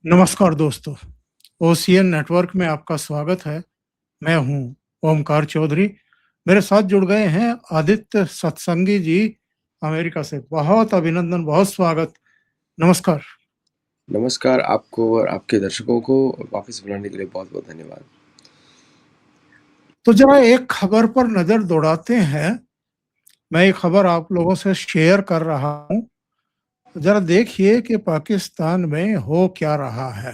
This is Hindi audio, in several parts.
नमस्कार दोस्तों, ओशियन नेटवर्क में आपका स्वागत है। मैं हूँ ओमकार चौधरी। मेरे साथ जुड़ गए हैं आदित्य सत्संगी जी अमेरिका से। बहुत अभिनंदन, बहुत स्वागत। नमस्कार। नमस्कार आपको और आपके दर्शकों को वापस बुलाने के लिए बहुत-बहुत धन्यवाद। तो जरा एक खबर पर नज़र दौड़ाते हैं। मैं ये खबर आप लोगों से शेयर कर रहा हूँ। जरा देखिए कि पाकिस्तान में हो क्या रहा है।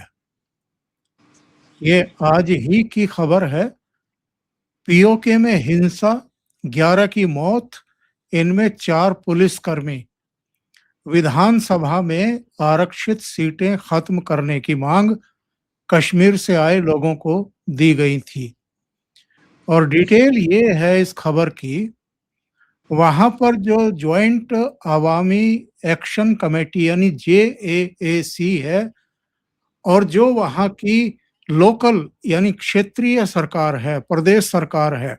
ये आज ही की खबर है। पीओके में हिंसा, 11 की मौत, इनमें 4 पुलिसकर्मी। विधानसभा में आरक्षित सीटें खत्म करने की मांग कश्मीर से आए लोगों को दी गई थी। और डिटेल ये है इस खबर की, वहां पर जो ज्वाइंट अवामी एक्शन कमेटी यानी जेएएसी है, और जो वहां की लोकल यानी क्षेत्रीय सरकार है, प्रदेश सरकार है,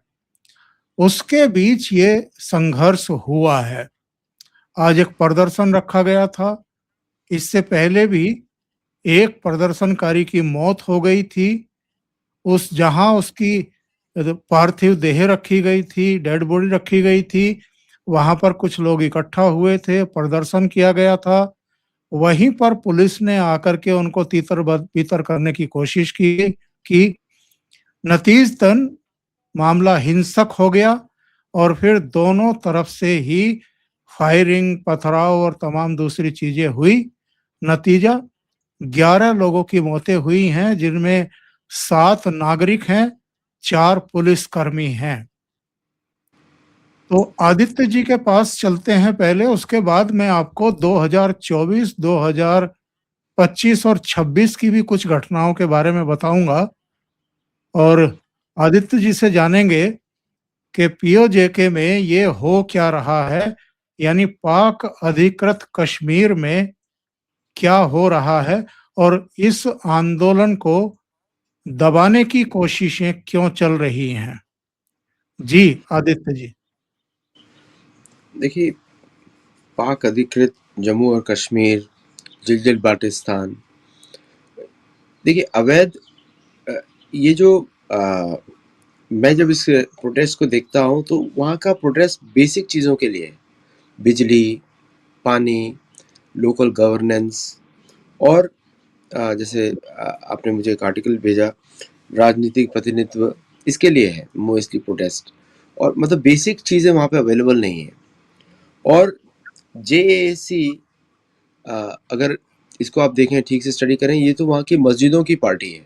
उसके बीच ये संघर्ष हुआ है। आज एक प्रदर्शन रखा गया था। इससे पहले भी एक प्रदर्शनकारी की मौत हो गई थी। उस जहां उसकी पार्थिव देह रखी गई थी, डेड बॉडी रखी गई थी, वहां पर कुछ लोग इकट्ठा हुए थे, प्रदर्शन किया गया था। वहीं पर पुलिस ने आकर के उनको तीतर करने की कोशिश की। नतीजतन मामला हिंसक हो गया और फिर दोनों तरफ से ही फायरिंग, पथराव और तमाम दूसरी चीजें हुई। नतीजा 11 लोगों की मौतें हुई हैं, जिनमें 7 नागरिक हैं, 4 पुलिसकर्मी हैं। तो आदित्य जी के पास चलते हैं पहले, उसके बाद मैं आपको 2024, 2025 और 26 की भी कुछ घटनाओं के बारे में बताऊंगा। और आदित्य जी से जानेंगे कि पीओजेके में ये हो क्या रहा है, यानी पाक अधिकृत कश्मीर में क्या हो रहा है, और इस आंदोलन को दबाने की कोशिशें क्यों चल रही हैं। जी आदित्य जी। देखिए, पाक अधिकृत जम्मू और कश्मीर, गिलगित बाल्टिस्तान, देखिए अवैध ये जो मैं जब इस प्रोटेस्ट को देखता हूँ तो वहाँ का प्रोटेस्ट बेसिक चीज़ों के लिए है। बिजली, पानी, लोकल गवर्नेंस और जैसे आपने मुझे एक आर्टिकल भेजा, राजनीतिक प्रतिनिधित्व, इसके लिए है मोस्टली प्रोटेस्ट। और मतलब बेसिक चीज़ें वहाँ पे अवेलेबल नहीं है। और जेएसी अगर इसको आप देखें, ठीक से स्टडी करें, ये तो वहाँ की मस्जिदों की पार्टी है।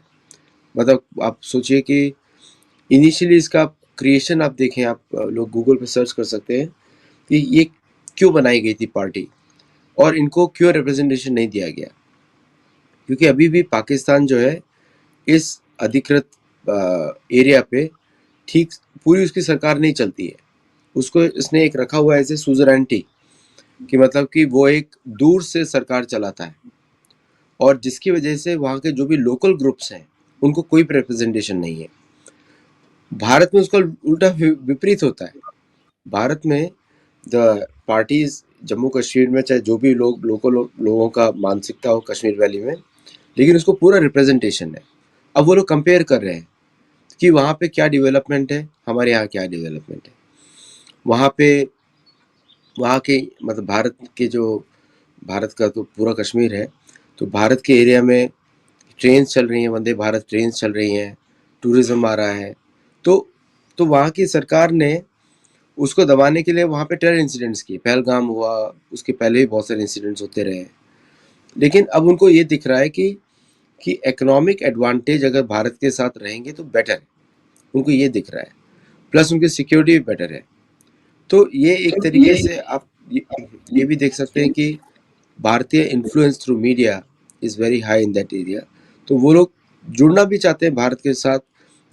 मतलब आप सोचिए कि इनिशियली इसका क्रिएशन आप देखें, आप लोग गूगल पे सर्च कर सकते हैं कि ये क्यों बनाई गई थी पार्टी और इनको क्यों रिप्रेजेंटेशन नहीं दिया गया। क्योंकि अभी भी पाकिस्तान जो है इस अधिकृत एरिया पे ठीक पूरी उसकी सरकार नहीं चलती है। उसको इसने एक रखा हुआ है एज ए सुजरेंटी, कि मतलब कि वो एक दूर से सरकार चलाता है और जिसकी वजह से वहाँ के जो भी लोकल ग्रुप्स हैं उनको कोई रिप्रेजेंटेशन नहीं है। भारत में उसका उल्टा विपरीत होता है। भारत में द पार्टीज जम्मू कश्मीर में चाहे जो भी लोग लोकल लोगों का मानसिकता हो कश्मीर वैली में, लेकिन उसको पूरा रिप्रेजेंटेशन है। अब वो लोग कंपेयर कर रहे हैं कि वहाँ पे क्या डेवलपमेंट है, हमारे यहाँ क्या डेवलपमेंट है। वहाँ पे वहाँ के मतलब भारत का तो पूरा कश्मीर है, तो भारत के एरिया में ट्रेन्स चल रही हैं, वंदे भारत ट्रेन्स चल रही हैं, टूरिज़्म आ रहा है। तो वहाँ की सरकार ने उसको दबाने के लिए वहाँ पे टेरर इंसिडेंट्स किए। पहलगाम हुआ, उसके पहले भी बहुत सारे इंसिडेंट्स होते रहे। लेकिन अब उनको ये दिख रहा है कि इकोनॉमिक एडवांटेज अगर भारत के साथ रहेंगे तो बेटर है। उनको ये दिख रहा है, प्लस उनकी सिक्योरिटी भी बेटर है। तो ये एक तरीके से आप ये भी देख सकते हैं कि भारतीय influence through media is very high in that area. तो वो लोग जुड़ना भी चाहते हैं भारत के साथ।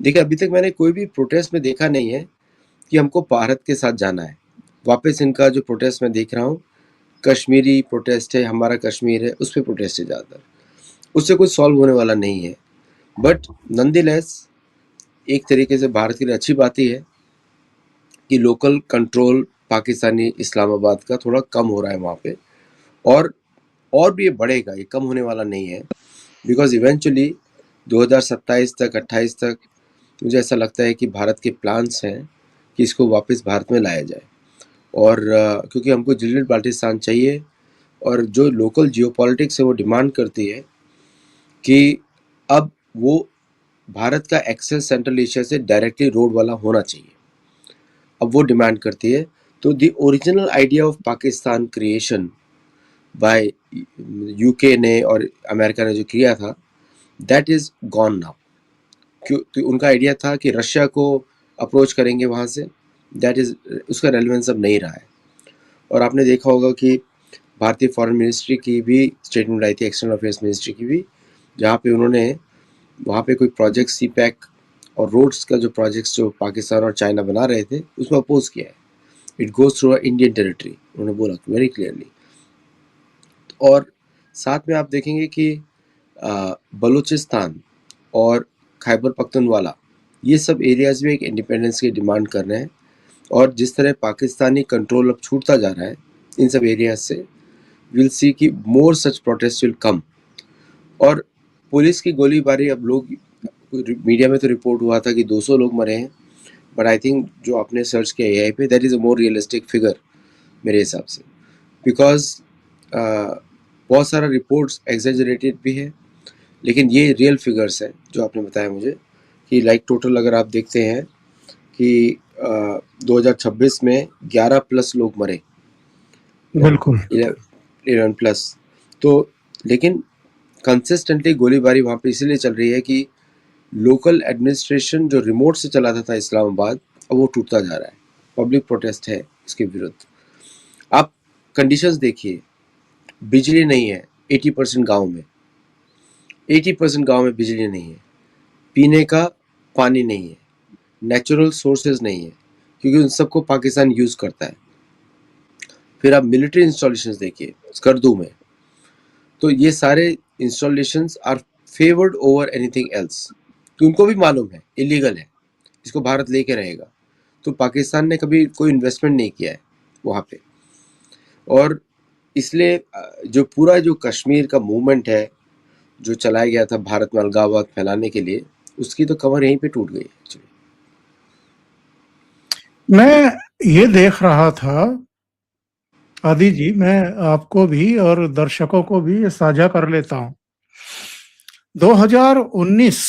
देखिए, अभी तक मैंने कोई भी प्रोटेस्ट में देखा नहीं है कि हमको भारत के साथ जाना है। वापस इनका जो प्रोटेस्ट मैं देख रहा हूँ, कश्मीरी प्रोटेस्ट है, हमारा कश्मीर है, उस पे प्रोटेस्ट है ज़्यादातर। उससे कुछ सॉल्व होने वाला नहीं है। बट नॉनदलेस एक तरीके से भारत के लिए अच्छी बात ही है कि लोकल कंट्रोल पाकिस्तानी इस्लामाबाद का थोड़ा कम हो रहा है वहाँ पे। और भी ये बढ़ेगा, ये कम होने वाला नहीं है। बिकॉज इवेंचुअली 2027 तक 28 तक मुझे ऐसा लगता है कि भारत के प्लान्स हैं कि इसको वापस भारत में लाया जाए। और क्योंकि हमको गिलगित बाल्टिस्तान चाहिए, और जो लोकल जियोपॉलिटिक्स है वो डिमांड करती है कि अब वो भारत का एक्सेस सेंट्रल एशिया से डायरेक्टली रोड वाला होना चाहिए। अब वो डिमांड करती है। तो the original idea of Pakistan creation by UK ने और अमेरिका ने जो किया था, दैट इज गॉन नाउ। क्यों? तो उनका आइडिया था कि रशिया को अप्रोच करेंगे वहाँ से, दैट इज, उसका रेलेवेंस अब नहीं रहा है। और आपने देखा होगा कि भारतीय फॉरेन मिनिस्ट्री की भी स्टेटमेंट आई थी, एक्सटर्नल अफेयर्स मिनिस्ट्री की भी, जहाँ पे उन्होंने वहाँ पे कोई प्रोजेक्ट सी पैक और रोड्स का जो प्रोजेक्ट्स जो पाकिस्तान और चाइना बना रहे थे उसमें अपोज किया है। It goes through Indian territory, उन्होंने बोला वेरी क्लियरली। और साथ में आप देखेंगे कि बलूचिस्तान और खैबर पख्तूनवाला, ये सब एरियाज भी एक इंडिपेंडेंस की डिमांड कर रहे हैं। और जिस तरह पाकिस्तानी कंट्रोल अब छूटता जा रहा है इन सब एरियाज से, विल सी कि मोर सच प्रोटेस्ट विल कम। और पुलिस की गोलीबारी, अब लोग मीडिया में तो रिपोर्ट हुआ था कि 200 लोग मरे हैं, बट आई थिंक जो आपने सर्च किया एआई पे, that is a more realistic figure मेरे हिसाब से। बिकॉज बहुत सारा रिपोर्ट्स एग्जेजरेटेड भी है, लेकिन ये रियल फिगर्स हैं जो आपने बताया मुझे कि लाइक टोटल अगर आप देखते हैं कि 2026 में 11+ लोग मरे, बिल्कुल 11+। तो लेकिन कंसिस्टेंटली गोलीबारी वहाँ पे इसीलिए चल रही है कि लोकल एडमिनिस्ट्रेशन जो रिमोट से चलाता था इस्लामाबाद, अब वो टूटता जा रहा है। पब्लिक प्रोटेस्ट है इसके विरुद्ध। आप कंडीशंस देखिए, बिजली नहीं है 80% गाँव में, 80% गाँव में बिजली नहीं है, पीने का पानी नहीं है, नेचुरल सोर्सेज नहीं है, क्योंकि उन सबको पाकिस्तान यूज़ करता है। फिर आप मिलिट्री इंस्टॉलेशंस देखिए स्कर्दू में, तो ये सारे installations are favoured over anything else, तो उनको भी मालूम है इलीगल है, इसको भारत लेके रहेगा। तो पाकिस्तान ने कभी कोई इन्वेस्टमेंट नहीं किया है वहाँ पे। और इसलिए जो पूरा जो कश्मीर का मूवमेंट है जो चलाया गया था भारत में अलगाववाद फैलाने के लिए, उसकी तो कमर यहीं पे टूट गई एक्चुअली। मैं ये देख रहा था आदि जी, मैं आपको भी और दर्शकों को भी ये साझा कर लेता हूँ। 2019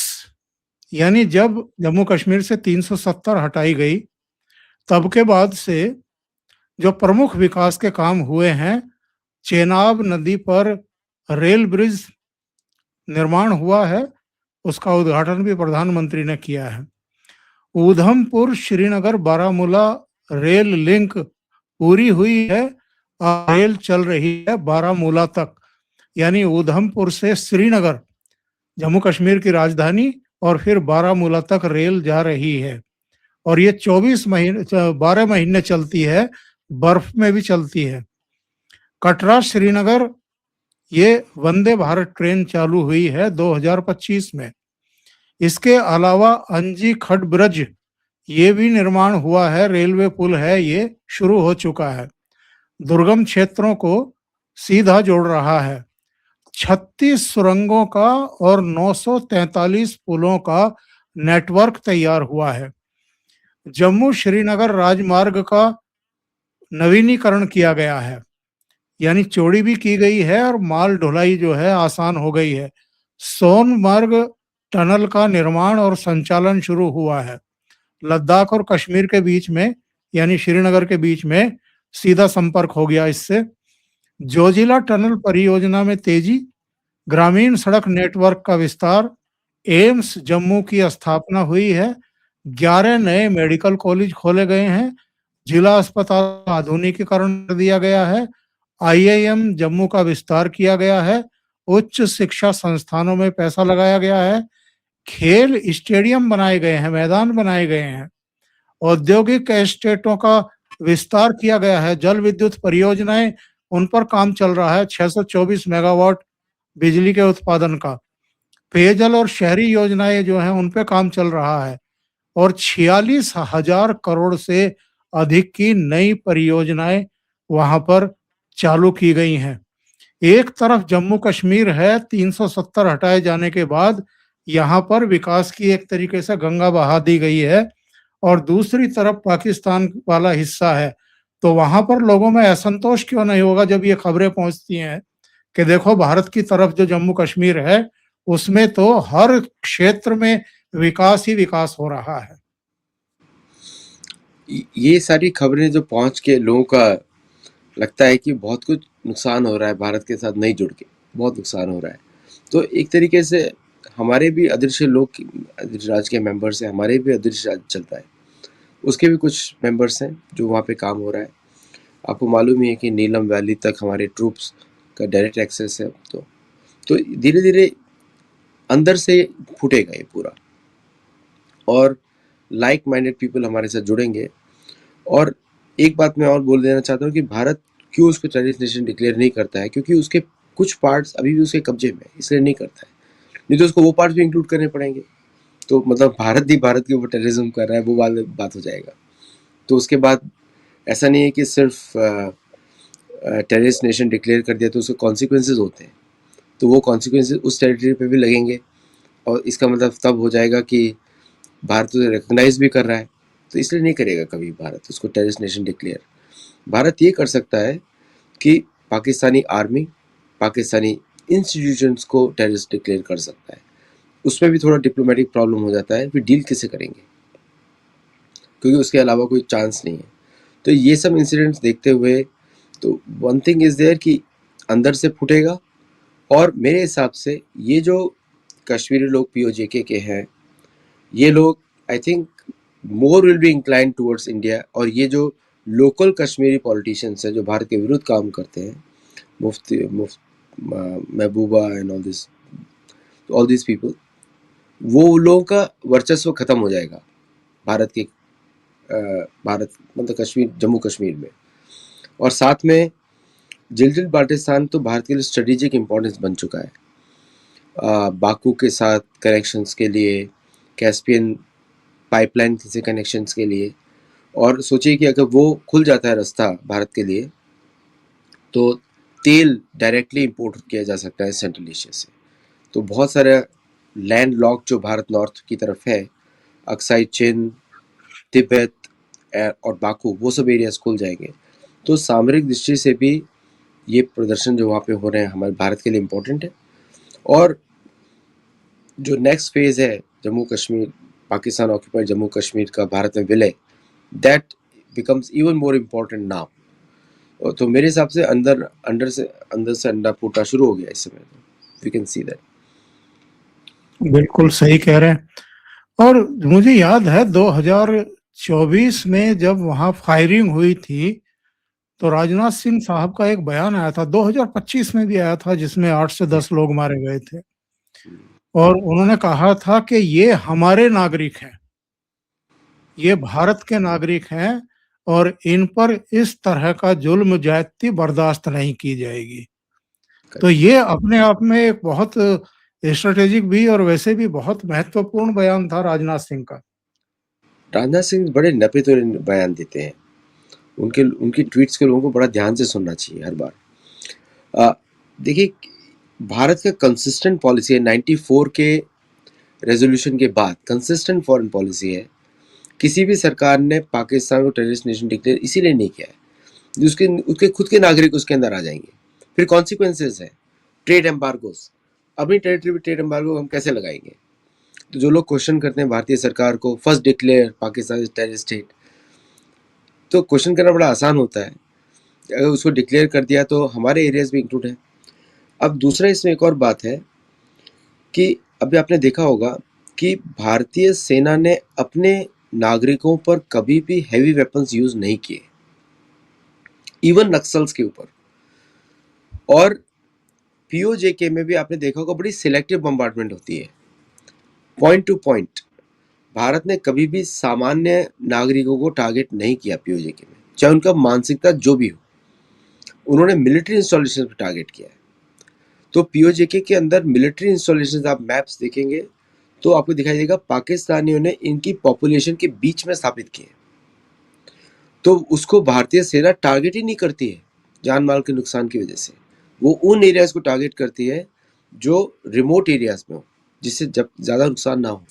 यानी जब जम्मू कश्मीर से 370 हटाई गई, तब के बाद से जो प्रमुख विकास के काम हुए हैं, चेनाब नदी पर रेल ब्रिज निर्माण हुआ है, उसका उद्घाटन भी प्रधानमंत्री ने किया है। उधमपुर श्रीनगर बारामूला रेल लिंक पूरी हुई है और रेल चल रही है बारामूला तक, यानी उधमपुर से श्रीनगर जम्मू कश्मीर की राजधानी और फिर बारामूला तक रेल जा रही है। और ये 12 महीने चलती है, बर्फ में भी चलती है। कटरा श्रीनगर ये वंदे भारत ट्रेन चालू हुई है 2025 में। इसके अलावा अंजी खड ब्रिज ये भी निर्माण हुआ है, रेलवे पुल है, ये शुरू हो चुका है, दुर्गम क्षेत्रों को सीधा जोड़ रहा है। 36 सुरंगों का और 943 पुलों का नेटवर्क तैयार हुआ है। जम्मू श्रीनगर राजमार्ग का नवीनीकरण किया गया है, यानी चौड़ी भी की गई है और माल ढुलाई जो है आसान हो गई है। सोनमर्ग टनल का निर्माण और संचालन शुरू हुआ है। लद्दाख और कश्मीर के बीच में, यानी श्रीनगर के बीच में सीधा संपर्क हो गया इससे। जोजिला टनल परियोजना में तेजी, ग्रामीण सड़क नेटवर्क का विस्तार, एम्स जम्मू की स्थापना हुई है, 11 नए मेडिकल कॉलेज खोले गए हैं, जिला अस्पताल का आधुनिकीकरण कर दिया गया है, आईआईएम जम्मू का विस्तार किया गया है, उच्च शिक्षा संस्थानों में पैसा लगाया गया है, खेल स्टेडियम बनाए गए हैं, मैदान बनाए गए हैं, औद्योगिक एस्टेटों का विस्तार किया गया है, जल विद्युत परियोजनाएं उन पर काम चल रहा है, 624 मेगावाट बिजली के उत्पादन का। पेयजल और शहरी योजनाएं जो हैं उन पे काम चल रहा है और 46,000 करोड़ से अधिक की नई परियोजनाएं वहां पर चालू की गई हैं। एक तरफ जम्मू कश्मीर है, 370 हटाए जाने के बाद यहाँ पर विकास की एक तरीके से गंगा बहा दी गई है, और दूसरी तरफ पाकिस्तान वाला हिस्सा है। तो वहां पर लोगों में असंतोष क्यों नहीं होगा जब ये खबरें पहुंचती हैं कि देखो भारत की तरफ जो जम्मू कश्मीर है उसमें तो हर क्षेत्र में विकास ही विकास हो रहा है। ये सारी खबरें जो पहुंच के लोगों का लगता है कि बहुत कुछ नुकसान हो रहा है, भारत के साथ नहीं जुड़ के बहुत नुकसान हो रहा है। तो एक तरीके से हमारे भी अदृश्य लोग, अदृश्य राज के मेंबर्स हैं, हमारे भी अदृश्य राज चलता है, उसके भी कुछ मेंबर्स हैं जो वहाँ पे काम हो रहा है। आपको मालूम ही है कि नीलम वैली तक हमारे ट्रूप्स का डायरेक्ट एक्सेस है। तो धीरे धीरे अंदर से फूटेगा ये पूरा, और लाइक माइंडेड पीपल हमारे साथ जुड़ेंगे। और एक बात मैं और बोल देना चाहता हूँ कि भारत क्यों उसको टेररिस्ट नेशन डिक्लेयर नहीं करता है, क्योंकि उसके कुछ पार्ट्स अभी भी उसके कब्जे में है, इसलिए नहीं करता है। नहीं तो उसको वो पार्ट्स भी इंक्लूड करने पड़ेंगे, तो मतलब भारत ही भारत के ऊपर टेररिज्म कर रहा है, वो बात हो जाएगा। तो उसके बाद ऐसा नहीं है कि सिर्फ टेररिस्ट नेशन डिक्लेयर कर दिया तो उसके कॉन्सिक्वेंसेज होते हैं, तो वो कॉन्सिक्वेंसेज उस टेरिटरी पे भी लगेंगे, और इसका मतलब तब हो जाएगा कि भारत उसे रिकग्नाइज भी कर रहा है। तो इसलिए नहीं करेगा कभी भारत उसको टेररिस्ट नेशन डिक्लेयर। भारत ये कर सकता है कि पाकिस्तानी आर्मी, पाकिस्तानी इंस्टीट्यूशंस को टेररिस्ट डिक्लेयर कर सकता है। उसमें भी थोड़ा डिप्लोमेटिक प्रॉब्लम हो जाता है, फिर डील किसे करेंगे, क्योंकि उसके अलावा कोई चांस नहीं है। तो ये सब इंसिडेंट्स देखते हुए तो वन थिंग इज़ देयर कि अंदर से फूटेगा। और मेरे हिसाब से ये जो कश्मीरी लोग पीओजेके के हैं, ये लोग I think more will be inclined towards India. और ये जो लोकल कश्मीरी पॉलिटिशियंस हैं जो भारत के विरुद्ध काम करते हैं, महबूबा एंड ऑल दिस पीपल, वो लोगों का वर्चस्व खत्म हो जाएगा भारत के भारत मतलब कश्मीर, जम्मू कश्मीर में। और साथ में जिलजिल बाल्टिस्तान तो भारत के लिए स्ट्रेटेजिक इम्पोर्टेंस बन चुका है, बाकू के साथ कनेक्शंस के लिए, कैस्पियन पाइपलाइन से कनेक्शंस के लिए। और सोचिए कि अगर वो खुल जाता है रास्ता भारत के लिए, तो तेल डायरेक्टली इंपोर्ट किया जा सकता है सेंट्रल एशिया से। तो बहुत सारे लैंड लॉक जो भारत नॉर्थ की तरफ है, अक्साई चिन, तिब्बत और बाकू, वो सब एरियाज खुल जाएंगे। तो सामरिक दृष्टि से भी ये प्रदर्शन जो वहाँ पे हो रहे हैं हमारे भारत के लिए इम्पोर्टेंट है। और जो नेक्स्ट फेज है जम्मू कश्मीर, पाकिस्तान ऑक्यूपाइड जम्मू कश्मीर का भारत में विलय, that becomes even more important now. तो मेरे हिसाब से अंदर से अंडा फूटा शुरू हो गया इस समय, वी कैन सी दैट। बिल्कुल सही कह रहे हैं। और मुझे याद है 2024 में जब वहां फायरिंग हुई थी तो राजनाथ सिंह साहब का एक बयान आया था, 2025 में भी आया था, जिसमें 8 से 10 लोग मारे गए थे, और उन्होंने कहा था कि ये हमारे नागरिक हैं, ये भारत के नागरिक हैं, और इन पर इस तरह का जुल्म ज्यादती बर्दाश्त नहीं की जाएगी। तो ये अपने आप में एक बहुत स्ट्रेटेजिक भी और वैसे भी बहुत महत्वपूर्ण बयान था राजनाथ सिंह का। राजनाथ सिंह बड़े नपे तो बयान देते हैं, उनकी ट्वीट्स के लोगों को बड़ा ध्यान से सुनना चाहिए हर बार। देखिए, भारत का कंसिस्टेंट पॉलिसी है, 94 के रेजोल्यूशन के बाद कंसिस्टेंट फॉरेन पॉलिसी है। किसी भी सरकार ने पाकिस्तान को टेररिस्ट नेशन डिक्लेयर इसीलिए नहीं किया है, उसके खुद के नागरिक उसके अंदर आ जाएंगे, फिर कॉन्सिक्वेंसेज है। ट्रेड एम्बार्गोस, अपनी टेरिटरी पे ट्रेड एम्बार्गो हम कैसे लगाएंगे? तो जो लोग क्वेश्चन करते हैं भारतीय सरकार को, first declare Pakistan terrorist state, तो क्वेश्चन करना बड़ा आसान होता है। अगर उसको डिक्लेयर कर दिया तो हमारे एरियाज भी इंक्लूड है। अब दूसरा इसमें एक और बात है कि अभी आपने देखा होगा कि भारतीय सेना ने अपने नागरिकों पर कभी भी हैवी वेपन्स यूज नहीं किए, इवन नक्सल्स के ऊपर। और पीओजेके में भी आपने देखा होगा बड़ी सिलेक्टिव बम्बार्डमेंट होती है, पॉइंट टू पॉइंट। भारत ने कभी भी सामान्य नागरिकों को टारगेट नहीं किया पीओजेके में, चाहे उनका मानसिकता जो भी हो। उन्होंने मिलिट्री इंस्टॉलेशन पर टारगेट किया है। तो पीओजेके के अंदर मिलिट्री इंस्टॉलेशन आप मैप्स देखेंगे तो आपको दिखाई देगा पाकिस्तानियों ने इनकी पॉपुलेशन के बीच में स्थापित किए, तो उसको भारतीय सेना टारगेट ही नहीं करती है जान माल के नुकसान की वजह से। वो उन एरियाज़ को टारगेट करती है जो रिमोट एरियाज़ में हो, जिससे जब ज़्यादा नुकसान ना हो।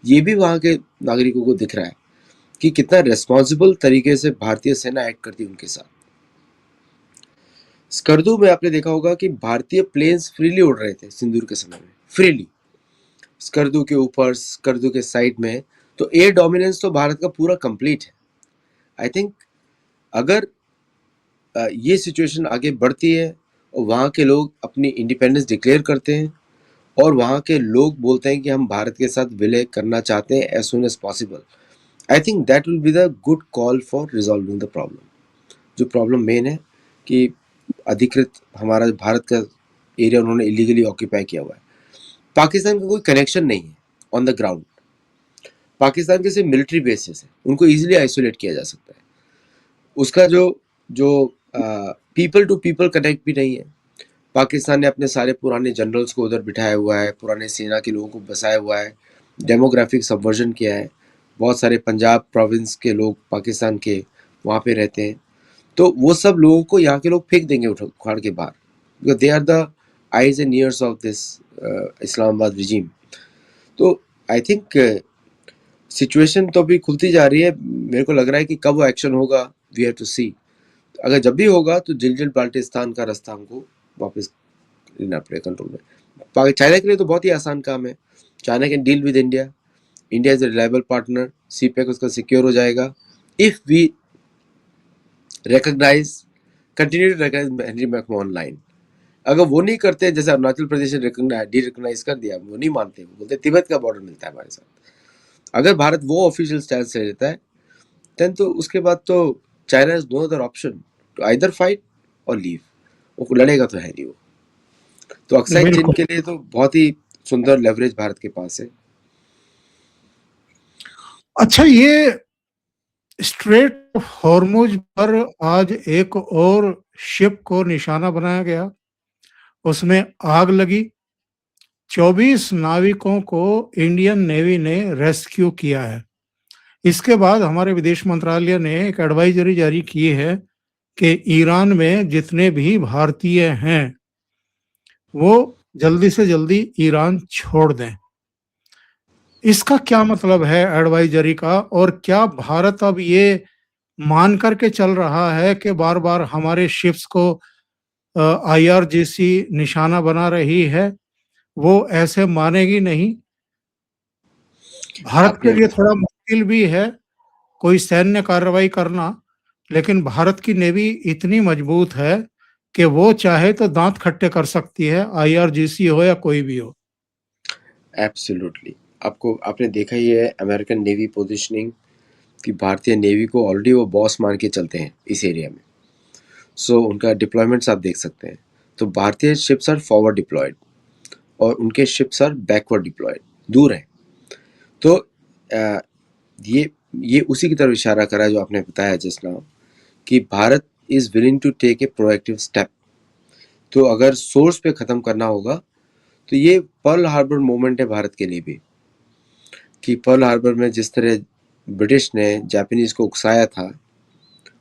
ये भी वहाँ के नागरिकों को दिख रहा है कि कितना रिस्पॉन्सिबल तरीके से भारतीय सेना एक्ट करती है उनके साथ। स्कर्दू में आपने देखा होगा कि भारतीय प्लेन्स फ्रीली उड़ रहे थे सिंदूर के समय में, फ्रीली। स्कर्दू के ऊपर, स्कर्दू के साइड में, तो एयर डोमिनेंस तो भारत का पूरा कंप्लीट है। आई थिंक अगर ये सिचुएशन आगे बढ़ती है और वहाँ के लोग अपनी इंडिपेंडेंस डिक्लेयर करते हैं और वहाँ के लोग बोलते हैं कि हम भारत के साथ विलय करना चाहते हैं as soon as possible, I think that will be the good call for resolving the problem. जो प्रॉब्लम मेन है कि अधिकृत हमारा भारत का एरिया उन्होंने इलीगली ऑक्यूपाई किया हुआ है। पाकिस्तान का कोई कनेक्शन नहीं है ऑन द ग्राउंड। पाकिस्तान के सिर्फ मिलिट्री बेसिस है, उनको इजीली आइसोलेट किया जा सकता है। उसका जो जो पीपल टू पीपल कनेक्ट भी नहीं है। पाकिस्तान ने अपने सारे पुराने जनरल्स को उधर बिठाया हुआ है, पुराने सेना के लोगों को बसाया हुआ है, डेमोग्राफिक सबवर्जन किया है। बहुत सारे पंजाब प्रोविंस के लोग पाकिस्तान के वहाँ पे रहते हैं, तो वो सब लोगों को यहाँ के लोग फेंक देंगे उखाड़ के बाहर, because they are the eyes and ears of this Islamabad regime. तो आई थिंक सिचुएशन तो अभी खुलती जा रही है। मेरे को लग रहा है कि कब वो एक्शन होगा, वी हैव टू सी। अगर जब भी होगा तो जिलजिल बाल्टिस्तान का रास्ता हमको वापस लेना पड़ेगा कंट्रोल में। चाइना के लिए तो बहुत ही आसान काम है। China can deal with India, India is a reliable partner, CPEC उसका सिक्योर हो जाएगा if we recognise, continue to recognise Henry McMahon line. अगर वो नहीं करते, जैसे अरुणाचल प्रदेश ने डी रिकॉग्नाइज कर दिया, वो नहीं मानते, वो बोलते तिब्बत का बॉर्डर मिलता है हमारे साथ। अगर भारत वो ऑफिशियल स्टैंड से लेता है देन तो उसके बाद तो China is no other option to either fight और लीव। वो लड़ेगा तो है नहीं वो। तो अक्साई चीन बिल्कुल। के लिए तो बहुत ही सुंदर लेवरेज भारत के पास है। अच्छा, ये स्ट्रेट ऑफ हॉर्मुज पर आज एक और शिप को निशाना बनाया गया, उसमें आग लगी। 24 नाविकों को इंडियन नेवी ने रेस्क्यू किया है। इसके बाद हमारे विदेश मंत्रालय ने एक एडवाइजरी जारी की है कि ईरान में जितने भी भारतीय हैं वो जल्दी से जल्दी ईरान छोड़ दें। इसका क्या मतलब है एडवाइजरी का, और क्या भारत अब ये मान करके चल रहा है कि बार बार हमारे शिप्स को आईआरजीसी निशाना बना रही है, वो ऐसे मानेगी नहीं? भारत के आपने लिए थोड़ा मुश्किल भी है कोई सैन्य कार्रवाई करना, लेकिन भारत की नेवी इतनी मजबूत है कि वो चाहे तो दांत खट्टे कर सकती है, आईआरजीसी हो या कोई भी हो। एब्सोल्युटली, आपको आपने देखा ही है अमेरिकन नेवी पोजीशनिंग कि भारतीय नेवी को ऑलरेडी वो बॉस मान के चलते हैं इस एरिया में। सो उनका डिप्लॉयमेंट्स आप देख सकते हैं। तो भारतीय शिप्स आर फॉरवर्ड डिप्लॉयड और उनके शिप्स आर बैकवर्ड डिप्लॉयड, दूर हैं। तो अ, ये उसी की तरफ इशारा करा है जो आपने बताया जिस नाम कि Bharat is willing to take a proactive step. तो अगर सोर्स पे ख़त्म करना होगा तो ये पर्ल हार्बर मोमेंट है भारत के लिए भी, कि पर्ल हार्बर में जिस तरह ब्रिटिश ने जापानीज को उकसाया था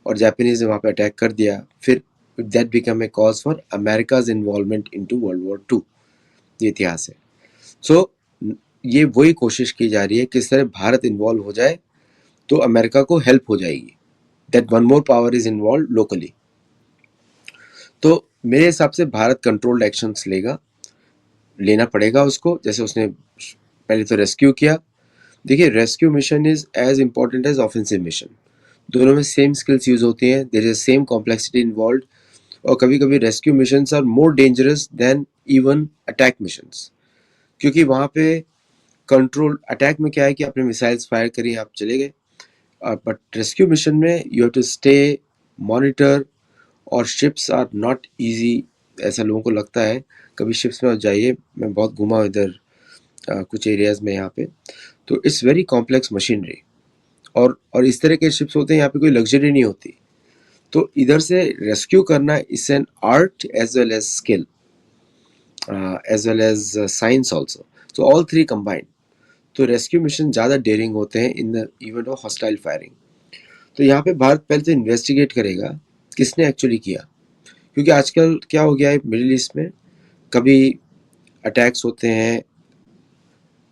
और जापानीज ने वहाँ पे अटैक कर दिया, फिर that become a cause for America's involvement into world war two. ये इतिहास है। सो ये वही कोशिश की जा रही है किस तरह भारत इन्वॉल्व हो जाए तो अमेरिका को हेल्प हो जाएगी, that one more power is involve locally. तो मेरे हिसाब से भारत कंट्रोल्ड एक्शंस लेना पड़ेगा उसको, जैसे उसने पहले तो रेस्क्यू किया। देखिए, rescue mission is as important as offensive mission. दोनों में सेम स्किल्स यूज होती हैं, there is same complexity involve, और कभी कभी rescue missions are more dangerous than even attack missions, क्योंकि वहाँ पे कंट्रोल, अटैक में क्या है कि आपने मिसाइल्स फायर करी, आप चले गए, बट रेस्क्यू मिशन में you have to stay, monitor, और शिप्स आर नॉट इजी, ऐसा लोगों को लगता है। कभी शिप्स में जाइए, मैं बहुत घूमा इधर कुछ एरियाज में यहाँ पे, तो इट्स वेरी कॉम्प्लेक्स मशीनरी, और इस तरह के शिप्स होते हैं, यहाँ पे कोई लग्जरी नहीं होती। तो इधर से रेस्क्यू करना is an art as well as skill, as well as science also, so all three combined. तो रेस्क्यू मिशन ज़्यादा डेयरिंग होते हैं in the event of hostile firing. तो यहाँ पे भारत पहले तो इन्वेस्टिगेट करेगा किसने एक्चुअली किया, क्योंकि आजकल क्या हो गया है मिडिल ईस्ट में, कभी अटैक्स होते हैं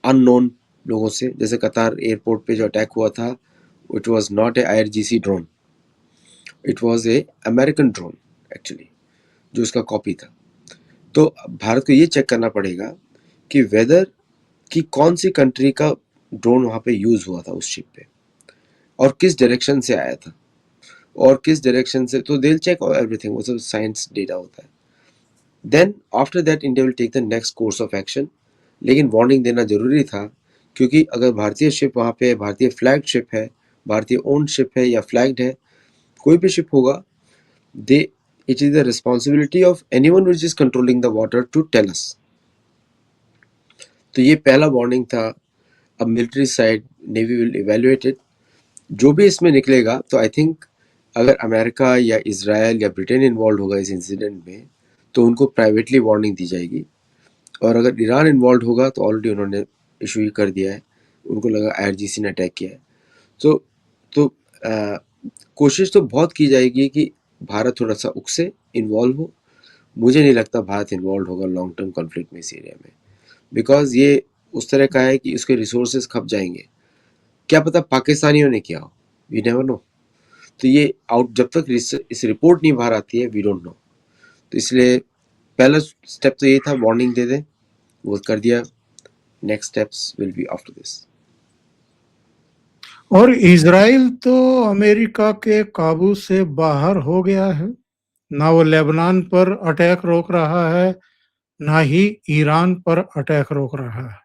अननोन लोगों से, जैसे कतार एयरपोर्ट पे जो अटैक हुआ था, it was not a IRGC drone, it was a American drone actually, जो उसका कॉपी था। तो भारत को ये चेक करना पड़ेगा कि वेदर कि कौन सी कंट्री का ड्रोन वहाँ पे यूज हुआ था उस शिप पे, और किस डायरेक्शन से आया था, और किस डायरेक्शन से, तो दे विल चेक एवरीथिंग, वो सब साइंस डेटा होता है। Then after that India will take the next course of action. लेकिन वार्निंग देना जरूरी था, क्योंकि अगर भारतीय शिप वहाँ पे, भारतीय फ्लैग शिप है, भारतीय ओन्ड शिप है या फ्लैग्ड है, कोई भी शिप होगा, they it is the responsibility of anyone which is controlling the water to tell us. तो ये पहला वार्निंग था। अब military side, navy will evaluate it, जो भी इसमें निकलेगा। तो आई थिंक अगर अमेरिका या इजराइल या ब्रिटेन इन्वॉल्व होगा इस इंसिडेंट में, तो उनको प्राइवेटली वार्निंग दी जाएगी। और अगर ईरान इन्वॉल्व होगा तो ऑलरेडी उन्होंने इशू ही कर दिया है, उनको लगा IRGC ने अटैक किया है। तो कोशिश तो बहुत की जाएगी कि भारत थोड़ा सा उकसे, इन्वॉल्व हो। मुझे नहीं लगता भारत इन्वॉल्व होगा लॉन्ग टर्म कॉन्फ्लिक्ट में इस एरिया में, बिकॉज ये उस तरह का है कि उसके रिसोर्सेज खप जाएंगे। क्या पता पाकिस्तानियों ने किया हो, वी नेवर नो। तो ये आउट, जब तक इस रिपोर्ट नहीं बाहर आती है, वी डोंट नो। तो इसलिए पहला स्टेप तो ये था, वार्निंग दे दें, वो कर दिया। Next steps will be after this. और इजराइल तो अमेरिका के काबू से बाहर हो गया है, ना वो लेबनान पर अटैक रोक रहा है, ना ही ईरान पर अटैक रोक रहा है।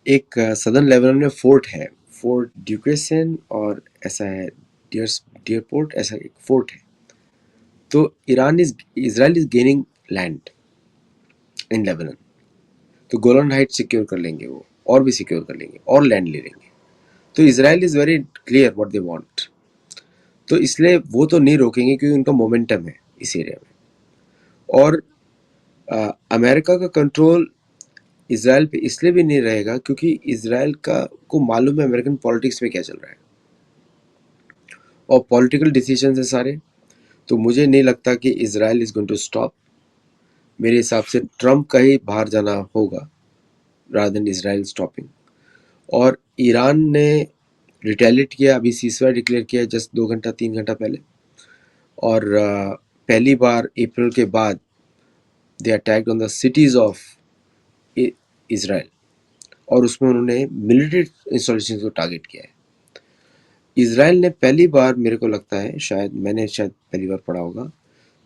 एक सदर्न लेबनान में फोर्ट है, फोर्ट ड्यूकेसन, और ऐसा है डियरपोर्ट, ऐसा एक फोर्ट है। तो Israel is gaining land in Lebanon. तो गोलन हाइट सिक्योर कर लेंगे वो, और भी सिक्योर कर लेंगे, और लैंड ले लेंगे। तो Israel is very clear what they want. तो इसलिए वो तो नहीं रोकेंगे, क्योंकि उनका मोमेंटम है इस एरिया में। और अमेरिका का कंट्रोल इसराइल पे इसलिए भी नहीं रहेगा, क्योंकि इसराइल का को मालूम है अमेरिकन पॉलिटिक्स में क्या चल रहा है, और पॉलिटिकल डिसीजन है सारे। तो मुझे नहीं लगता कि Israel is going to stop. मेरे हिसाब से ट्रम्प का ही बाहर जाना होगा रादर देन इसराइल स्टॉपिंग। और ईरान ने रिटेलिएट किया, अभी सीजफायर डिक्लेयर किया जस्ट 2 घंटा 3 घंटा पहले। और पहली बार अप्रैल के बाद they attacked on the cities of Israel, और उसमें उन्होंने मिलिट्री इंस्टॉलेशन को टारगेट किया है। इसराइल ने पहली बार, मेरे को लगता है, मैंने शायद पहली बार पढ़ा होगा,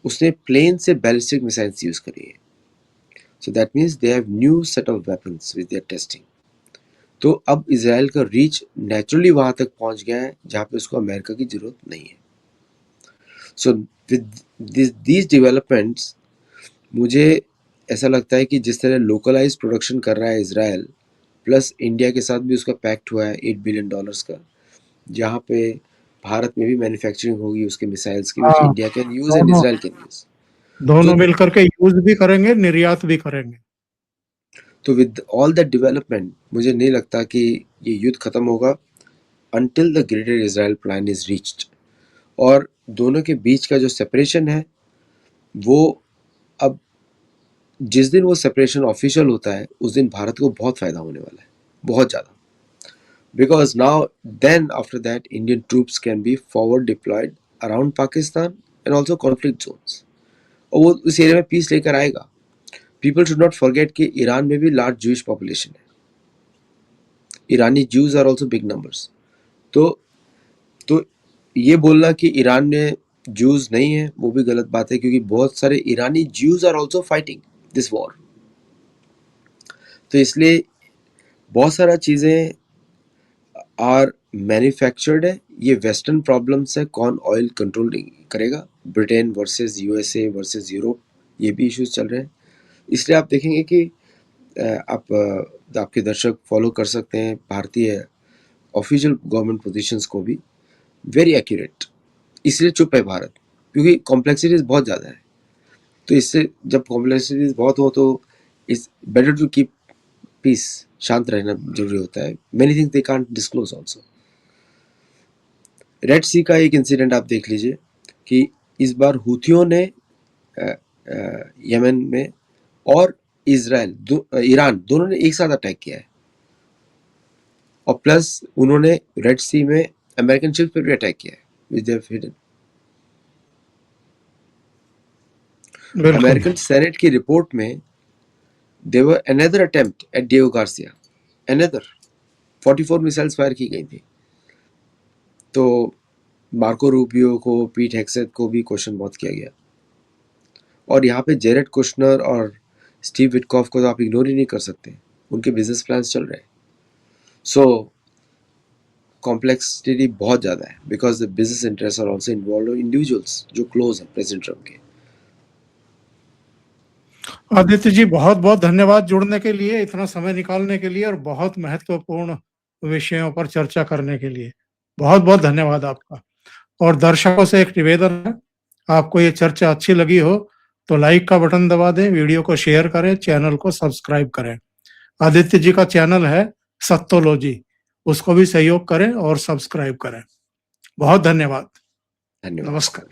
उसने प्लेन से बैलिस्टिक मिसाइल्स यूज करी है। So that means they have new set of weapons with their testing. तो अब इसराइल का रीच नेचुरली वहां तक पहुंच गया है जहां पे उसको अमेरिका की जरूरत नहीं है। सो विद दीज डेवलपमेंट्स, मुझे ऐसा लगता है कि जिस तरह लोकलाइज प्रोडक्शन कर रहा है इसराइल, प्लस इंडिया के साथ भी उसका पैक्ट हुआ है $8 बिलियन का, जहाँ पे भारत में भी मैन्युफैक्चरिंग होगी उसके मिसाइल्स की, विच हाँ, इंडिया कैन यूज एंड दोनों इसराइल कैन यूज। तो दोनों मिलकर के यूज भी करेंगे, निर्यात भी करेंगे। तो विद ऑल दैट डेवलपमेंट, मुझे नहीं लगता कि ये युद्ध खत्म होगा until the greater Israel plan is reached। और दोनों के बीच का जो सेपरेशन है, वो अब जिस दिन वो सेपरेशन ऑफिशियल होता है, उस दिन भारत को बहुत फायदा होने वाला है, बहुत ज़्यादा। Because now then after that Indian troops can be forward deployed around Pakistan and also conflict zones, और वो उस एरिया में पीस लेकर आएगा। पीपल शुड नॉट फॉरगेट कि ईरान में भी लार्ज जूइश पॉपुलेशन है, ईरानी Jews are also big numbers. तो तो ये बोलना कि ईरान में ज्यूज नहीं है, वो भी गलत बात है, क्योंकि बहुत सारे ईरानी Jews are also fighting this war. तो इसलिए बहुत सारा चीज़ें आर मैन्युफैक्चर्ड है। ये वेस्टर्न प्रॉब्लम्स है, कौन ऑयल कंट्रोल करेगा, Britain versus USA versus Europe, ये भी इश्यूज चल रहे हैं। इसलिए आप देखेंगे कि आपके दर्शक फॉलो कर सकते हैं भारतीय ऑफिशियल गवर्नमेंट पोजीशंस को भी, वेरी एक्यूरेट। इसलिए चुप है भारत, क्योंकि कॉम्प्लेक्सिटीज बहुत ज़्यादा है। तो इससे जब कॉम्प्लेक्सिटीज बहुत हो, तो it's better to keep peace, शांत रहना जरूरी होता है। Many things they can't disclose also. Red sea का एक इंसिडेंट आप देख लीजिए कि इस बार हुथियों ने यमन में और ईरान दोनों ने एक साथ अटैक किया है, और प्लस उन्होंने रेड सी में अमेरिकन शिप पर भी अटैक किया है विच दे हैव हिडन। बिल्कुल। अमेरिकन सेनेट की रिपोर्ट में there were another attempt at Diego Garcia, another 44 missiles fire की गई थी। तो मार्को रूबियो को, पीट हेक्सेथ को भी क्वेश्चन बहुत किया गया, और यहाँ पे जेरेड कुशनर और स्टीव विटकॉफ को तो आप इग्नोर ही नहीं कर सकते, उनके बिजनेस प्लान्स चल रहे हैं। सो कॉम्प्लेक्सिटी बहुत ज़्यादा है because the business interest are also involve individuals जो क्लोज हैं प्रेसिडेंट ट्रम्प के। आदित्य जी, बहुत बहुत धन्यवाद जुड़ने के लिए, इतना समय निकालने के लिए और बहुत महत्वपूर्ण विषयों पर चर्चा करने के लिए। बहुत बहुत धन्यवाद आपका। और दर्शकों से एक निवेदन है, आपको ये चर्चा अच्छी लगी हो तो लाइक का बटन दबा दें, वीडियो को शेयर करें, चैनल को सब्सक्राइब करें। आदित्य जी का चैनल है सत्तोलॉजी, उसको भी सहयोग करें और सब्सक्राइब करें। बहुत धन्यवाद। धन्यवाद। नमस्कार।